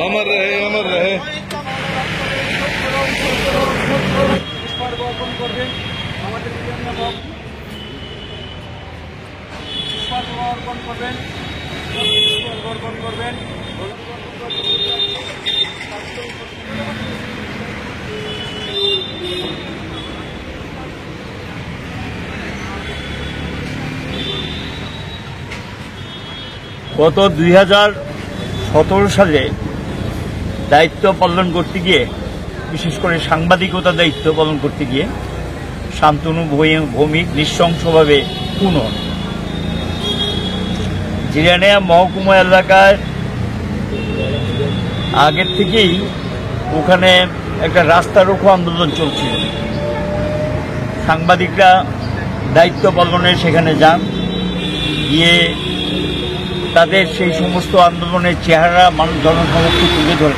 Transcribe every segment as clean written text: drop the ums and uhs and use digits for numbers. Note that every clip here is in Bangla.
अमर रहे গত 2017 সালে দায়িত্ব পালন করতে গিয়ে, বিশেষ করে সাংবাদিকতা দায়িত্ব পালন করতে গিয়ে শান্তনু ভৌমিক নৃশংসভাবে খুন হন। জিরানিয়া মহকুমা এলাকায় আগের থেকেই ওখানে একটা রাস্তা রোকো আন্দোলন চলছিল। সাংবাদিকরা দায়িত্ব পালনে সেখানে যান, গিয়ে তাদের সেই সমস্ত আন্দোলনের চেহারা মানুষ জনসমক্ষে তুলে ধরে।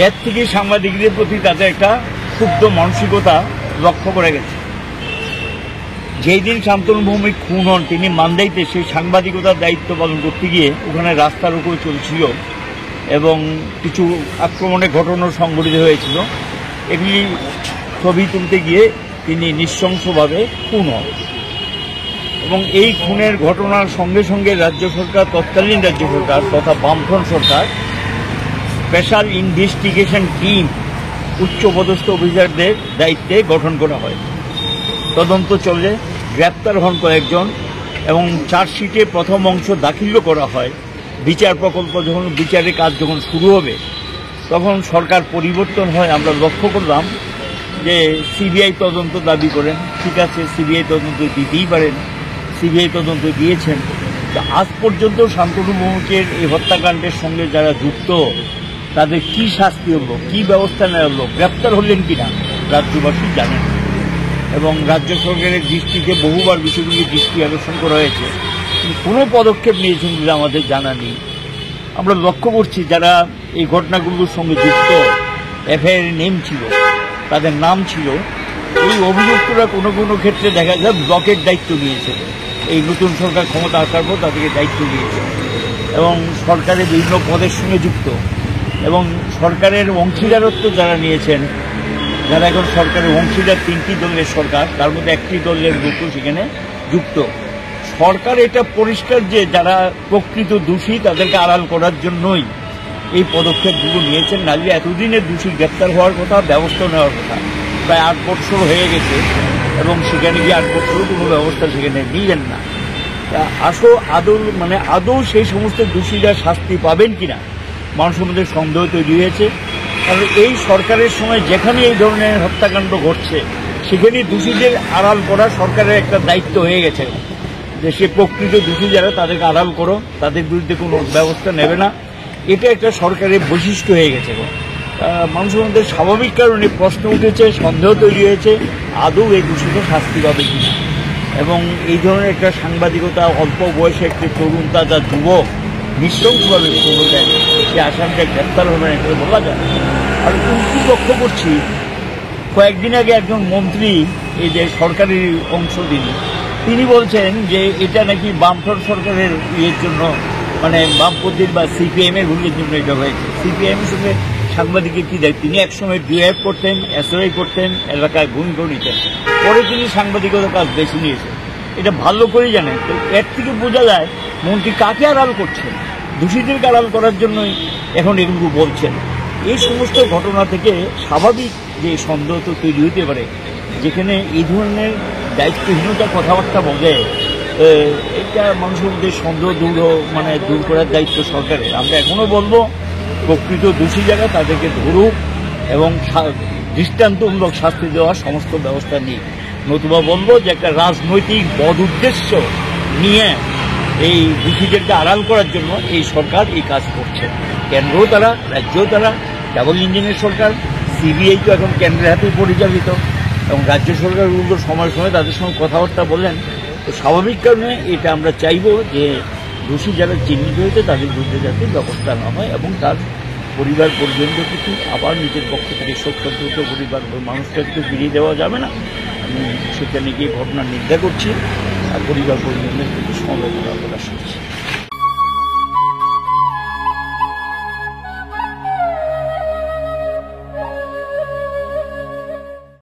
এর থেকে সাংবাদিকদের প্রতি তাদের একটা ক্ষুব্ধ মানসিকতা লক্ষ্য করে গেছে। যেই দিন শান্তনু ভৌমিক খুন হন, তিনি মান্দাইতে সেই সাংবাদিকতার দায়িত্ব পালন করতে গিয়ে ওখানে রাস্তার উপর চলছিল এবং কিছু আক্রমণের ঘটনা সংঘটিত হয়েছিল। এগুলি ছবি তুলতে গিয়ে তিনি নৃশংসভাবে খুন হন এবং এই খুনের ঘটনার সঙ্গে সঙ্গে রাজ্য সরকার, তৎকালীন রাজ্য সরকার তথা বামফ্রন্ট সরকার স্পেশাল ইনভেস্টিগেশন টিম উচ্চপদস্থ অফিসারদের দায়িত্বে গঠন করা হয়। তদন্ত চলে, গ্রেপ্তার হন কয়েকজন এবং চার্জশিটে প্রথম অংশ দাখিলও করা হয়। বিচার প্রকল্প যখন বিচারের কাজ যখন শুরু হবে তখন সরকার পরিবর্তন হয়। আমরা লক্ষ্য করলাম যে সিবিআই তদন্ত দাবি করেন, ঠিক আছে সিবিআই তদন্ত দিতেই পারেন, সিবিআই তদন্ত দিয়েছেন। তো আজ পর্যন্ত শান্তনু ভৌমিকের এই হত্যাকাণ্ডের সঙ্গে যারা যুক্ত তাদের কি শাস্তি হলো, কি ব্যবস্থা নেওয়া হলো, গ্রেপ্তার হলেন কিনা রাজ্যবাসী জানেন। এবং রাজ্য সরকারের দৃষ্টিতে বহুবার বিষয়গুলি দৃষ্টি আকর্ষণ করা হয়েছে, কিন্তু কোনো পদক্ষেপ নিয়েছেন বলে আমাদের জানা নেই। আমরা লক্ষ্য করছি যারা এই ঘটনাগুলোর সঙ্গে যুক্ত, এফআইআর নেম ছিল, তাদের নাম ছিল, এই অভিযুক্তরা কোনো কোনো ক্ষেত্রে দেখা যায় ব্লকের দায়িত্ব নিয়েছে। এই নতুন সরকার ক্ষমতা আসার পর তাদেরকে দায়িত্ব দিয়েছে এবং সরকারের বিভিন্ন পদের সঙ্গে যুক্ত এবং সরকারের অংশীদারত্ব যারা নিয়েছেন, যারা এখন সরকারের অংশীদার, 3টি দলের সরকার, তার মধ্যে একটি দলের লোক সেখানে যুক্ত। সরকার এটা পরিষ্কার যে যারা প্রকৃত দোষী তাদেরকে আড়াল করার জন্যই এই পদক্ষেপগুলো নিয়েছেন। নাহলে এতদিনের দোষী গ্রেপ্তার হওয়ার কথা, ব্যবস্থা নেওয়ার কথা। প্রায় 8 বছর হয়ে গেছে এবং সেখানে গিয়ে 8 বছরও কোনো ব্যবস্থা সেখানে নিলেন না। তা আদৌ সেই সমস্ত দোষীরা শাস্তি পাবেন কিনা মানুষের মধ্যে সন্দেহ তৈরি হয়েছে। কারণ এই সরকারের সময় যেখানে এই ধরনের হত্যাকাণ্ড ঘটছে সেখানে দোষীদের আড়াল করা সরকারের একটা দায়িত্ব হয়ে গেছে, যে সে প্রকৃত দোষী যারা তাদেরকে আড়াল করো, তাদের বিরুদ্ধে কোনো ব্যবস্থা নেবে না। এটা একটা সরকারের বৈশিষ্ট্য হয়ে গেছে। মানুষের মধ্যে স্বাভাবিক কারণে প্রশ্ন উঠেছে, সন্দেহ তৈরি হয়েছে আদৌ এই দোষীকে শাস্তি পাবে কিনা। এবং এই ধরনের একটা সাংবাদিকতা, অল্প বয়সে একটি তরুণ তাজা যুবক নৃশংসভাবে খুন দেয়, সে আসামিটা গ্রেপ্তার হবে না করে বলা যায়। আর কিন্তু লক্ষ্য করছি কয়েকদিন আগে একজন মন্ত্রী, এই যে সরকারি অংশ তিনি বলছেন যে এটা নাকি বামফ্রন্ট সরকারের ইয়ের জন্য, মানে বামপন্থীর বা সিপিএম এর ভুলের জন্য এটা হয়েছে। সিপিএম এর সঙ্গে সাংবাদিকের কি দেয়? তিনি একসময় ডিএফ করতেন, এসওআই করতেন, এলাকায় ভূমিকা নিতেন, পরে তিনি সাংবাদিকতার কাজ বেছে নিয়েছেন। এটা ভালো করেই জানেন। তো এর থেকে বোঝা যায় মন্ত্রী কাকে আড়াল করছেন, দোষীদেরকে আড়াল করার জন্যই এখন এগুলো বলছেন। এই সমস্ত ঘটনা থেকে স্বাভাবিক যে সন্দেহ তো তৈরি হতে পারে, যেখানে এই ধরনের দায়িত্বহীনতা কথাবার্তা বলে, এটা মানুষের মধ্যে সন্দেহ দূর করার দায়িত্ব সরকারের। আমরা এখনো বলবো প্রকৃত দোষী যারা তাদেরকে ধরুক এবং দৃষ্টান্তমূলক শাস্তি দেওয়ার সমস্ত ব্যবস্থা নিক। নতুবা বলবো যে একটা রাজনৈতিক বদ উদ্দেশ্য নিয়ে এই দোষীদেরকে আড়াল করার জন্য এই সরকার এই কাজ করছে। কেন্দ্রও তারা, রাজ্যও তারা, ডাবল ইঞ্জিনের সরকার। সিবিআই তো এখন কেন্দ্রের হাতে পরিচালিত এবং রাজ্য সরকারগুলো সময় সময় তাদের সঙ্গে কথাবার্তা বললেন। তো স্বাভাবিক কারণে এটা আমরা চাইব যে দোষী যারা চিহ্নিত হয়েছে তাদের বিরুদ্ধে যাতে ব্যবস্থা না হয় এবং তার পরিবার পর্যন্ত কিছু আবার নিজের পক্ষ থেকে শোক সন্তপ্ত পরিবার মানুষটাকে ফিরিয়ে দেওয়া যাবে না। আমি সেখানে গিয়ে ঘটনা নিন্দা করছি আর পরিবার পরিজনদের প্রতি সমবেদনা প্রকাশ করছি।